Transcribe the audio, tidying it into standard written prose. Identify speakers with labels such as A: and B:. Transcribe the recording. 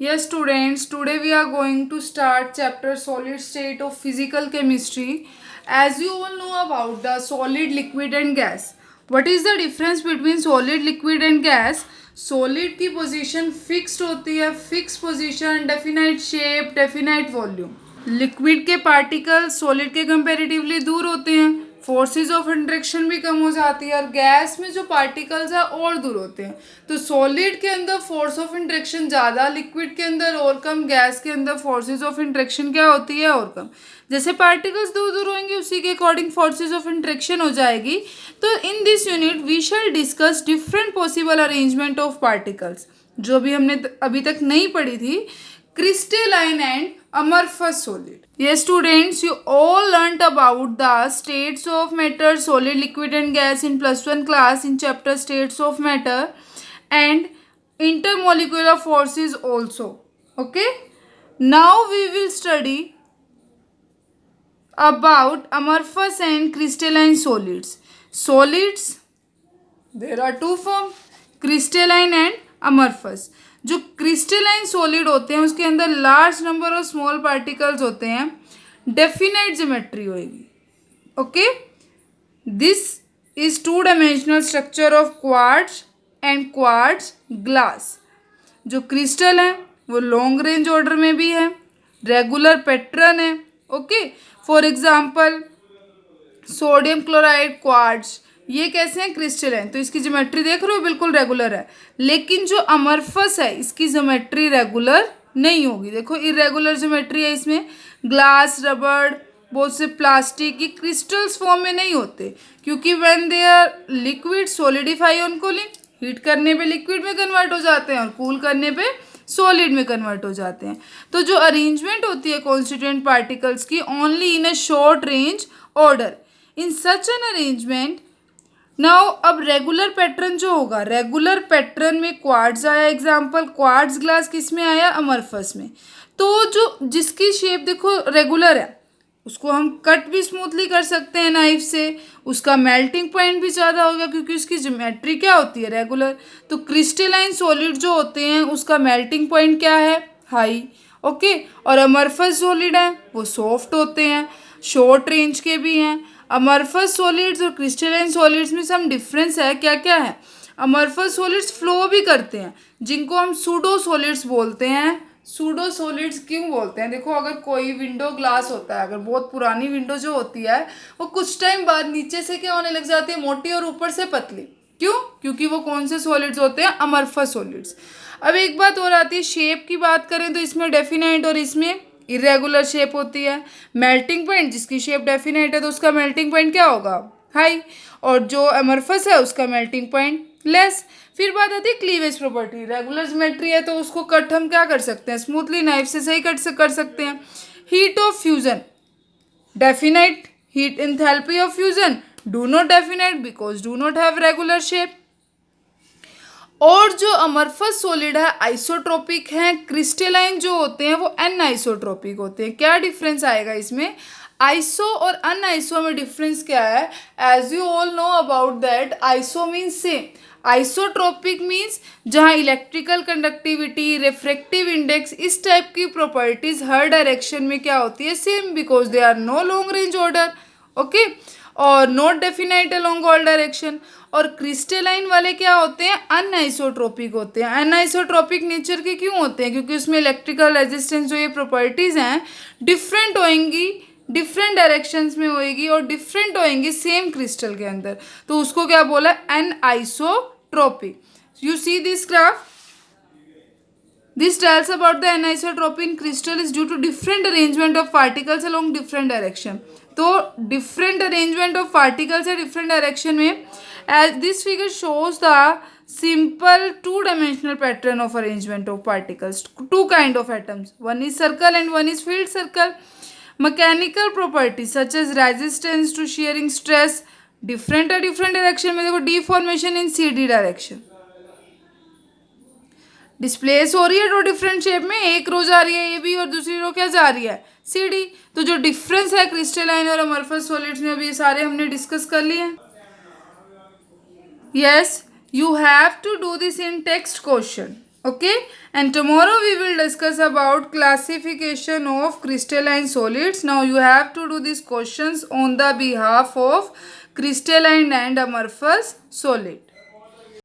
A: Yes, students, today we are going to start chapter solid state of physical chemistry. As you all know about the solid, liquid and gas. What is the difference between solid, liquid and gas? Solid की position fixed होती है, fixed position, definite shape, definite volume. Liquid के particle solid के comparatively दूर होते हैं, forces of interaction भी कम हो जाती है, और गैस में जो पार्टिकल्स है और दूर होते हैं. तो सॉलिड के अंदर फोर्स ऑफ इंट्रैक्शन ज़्यादा, लिक्विड के अंदर और कम, गैस के अंदर फोर्सेस ऑफ इंट्रैक्शन क्या होती है और कम. जैसे पार्टिकल्स दूर दूर होंगे उसी के अकॉर्डिंग फोर्सेस ऑफ इंट्रैक्शन हो जाएगी. तो in this unit we shall discuss different possible arrangement of particles, जो भी हमने अभी तक नहीं पढ़ी थी. Crystalline and amorphous solid. Yes, students, you all learnt about the states of matter, solid, liquid and gas in +1 class in chapter states of matter and intermolecular forces also. Okay. Now we will study about amorphous and crystalline solids. Solids, there are two forms, crystalline and amorphous. जो crystalline solid होते हैं उसके अंदर large number of small particles होते हैं, definite geometry होएगी. Okay, this is two dimensional structure of quartz and quartz glass. जो crystal है वो लॉन्ग रेंज ऑर्डर में भी है, रेगुलर पैटर्न है. Okay, for example sodium chloride quartz, ये कैसे हैं, क्रिस्टलाइन. तो इसकी ज्योमेट्री देख रहे हो बिल्कुल रेगुलर है. लेकिन जो अमरफस है इसकी ज्योमेट्री रेगुलर नहीं होगी. देखो इरेगुलर ज्योमेट्री है इसमें. ग्लास, रबड़, बहुत से प्लास्टिक, ये क्रिस्टल्स फॉर्म में नहीं होते, क्योंकि when they are liquid solidify on cooling, heat करने पे लिक्विड में कन्वर्ट हो जाते हैं और कूल करने पे सॉलिड में कन्वर्ट हो जाते हैं. तो जो अरेंजमेंट होती है कॉन्स्टिट्यूएंट पार्टिकल्स की, only in a short range order. In such an arrangement now, अब रेगुलर पैटर्न जो होगा, रेगुलर पैटर्न में क्वार्ट्ज आया, एग्जांपल क्वार्ट्ज ग्लास किस में आया, अमरफस में. तो जो जिसकी शेप देखो रेगुलर है उसको हम कट भी स्मूथली कर सकते हैं नाइफ से, उसका मेल्टिंग पॉइंट भी ज़्यादा होगा क्योंकि उसकी ज्योमेट्री क्या होती है, रेगुलर. तो क्रिस्टलाइन सॉलिड जो होते हैं उसका मेल्टिंग पॉइंट क्या है, हाई. ओके, और अमरफस सॉलिड है वो सॉफ्ट होते हैं, शॉर्ट रेंज के भी हैं. अमरफस सॉलिड्स और क्रिस्टलाइन सॉलिड्स में सम डिफरेंस है. क्या क्या है, अमरफस सॉलिड्स फ्लो भी करते हैं, जिनको हम सूडो सॉलिड्स बोलते हैं. सूडो सॉलिड्स क्यों बोलते हैं, देखो अगर कोई विंडो ग्लास होता है, अगर बहुत पुरानी विंडो जो होती है वो कुछ टाइम बाद नीचे से क्या होने लग जाती है, मोटी, और ऊपर से पतली. क्यों, क्योंकि वो कौन से सॉलिड्स होते हैं, अमरफस सॉलिड्स. अब एक बात और आती है, शेप की बात करें तो इसमें डेफिनाइट और इसमें इरेगुलर शेप होती है. मेल्टिंग पॉइंट, जिसकी शेप डेफिनाइट है तो उसका मेल्टिंग पॉइंट क्या होगा, हाई, और जो अमरफस है उसका मेल्टिंग पॉइंट लेस. फिर बात आती है क्लीवेज प्रॉपर्टी. रेगुलर ज्योमेट्री है तो उसको कट हम क्या कर सकते हैं, स्मूथली नाइफ से सही कट से कर सकते हैं. Heat of fusion, definite. Heat enthalpy of fusion, do not definite because do not have regular shape. और जो अमरफस सॉलिड है आइसोट्रोपिक हैं, क्रिस्टलाइन जो होते हैं वो एन आइसोट्रोपिक होते हैं. क्या डिफरेंस आएगा इसमें, आइसो और अन आइसो में डिफरेंस क्या है, as you all know about that iso means same. Isotropic means जहाँ इलेक्ट्रिकल कंडक्टिविटी, रिफ्रैक्टिव इंडेक्स, इस टाइप की प्रॉपर्टीज हर डायरेक्शन में क्या होती है, same, because they are no long range order. Okay, और not definite along all direction. और क्रिस्टलाइन वाले क्या होते हैं, अनआइसोट्रोपिक होते हैं. अनआइसोट्रोपिक नेचर के क्यों होते हैं, क्योंकि उसमें इलेक्ट्रिकल रेजिस्टेंस जो ये प्रॉपर्टीज हैं डिफरेंट होएंगी, डिफरेंट डायरेक्शंस में होएगी और डिफरेंट होएंगी सेम क्रिस्टल के अंदर. तो उसको क्या बोला, anisotropic. You see this graph. This tells about the anisotropy in crystal is due to different arrangement of particles along different direction. तो different arrangement of particles है different direction में. As this figure shows the simple two-dimensional pattern of arrangement of particles. Two kind of atoms. One is circle and one is field circle. Mechanical properties such as resistance to shearing stress different है different direction में. देखो deformation in CD direction. Displace हो रही है दो different shape में, एक रो जा रही है ए बी और दूसरी रो क्या जा रही है, सी डी. तो जो डिफरेंस है क्रिस्टलाइन और अमरफस सॉलिड्स में अभी ये सारे हमने डिस्कस कर लिए हैं. Yes, you have to do this in text question. Okay, and tomorrow we will discuss about classification of crystalline solids. Now you have to do these questions on the behalf of crystalline and amorphous solid.